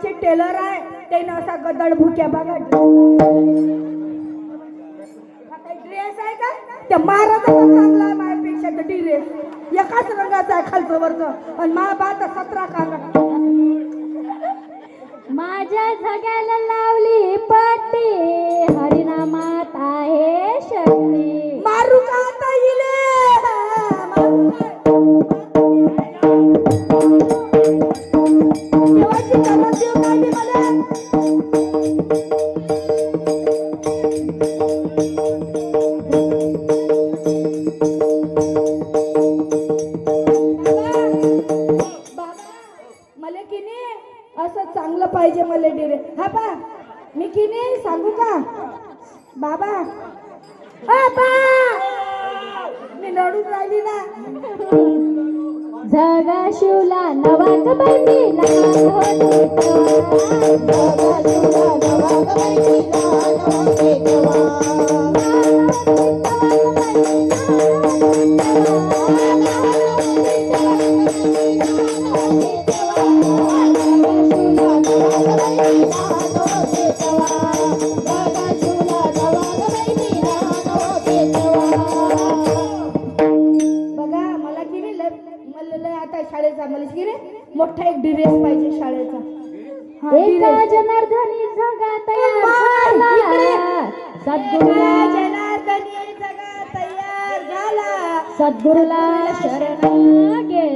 गावाचे टेलर आहे त्यानं असा गदड भुक्या बघा ड्रेस आहे का त्या महाराजाचा चांगला आहे माझ्यापेक्षा तर ड्रेस एकाच रंगाचा आहे खालचं वरचं आणि मा बात 17 कागद माझ्या झग्याला लावली पट्टी हरिनामात आहे शक्ती मारू का आता इले देवाची कला देव काढली मला मला की नाही असं चांगलं पाहिजे मला डिरे हा बा मी की नाही सांगू का बाबा बा मी रडून राहिली ना झगा शिवला नवा कबैतीला शाळेचा मला की रे मोठा एक ड्रेस पाहिजे शाळेचा एका जनार्दनी जगा तयार झाला सद्गुरूला जनार्दनी जगा तयार झाला सद्गुरूला शरण गेला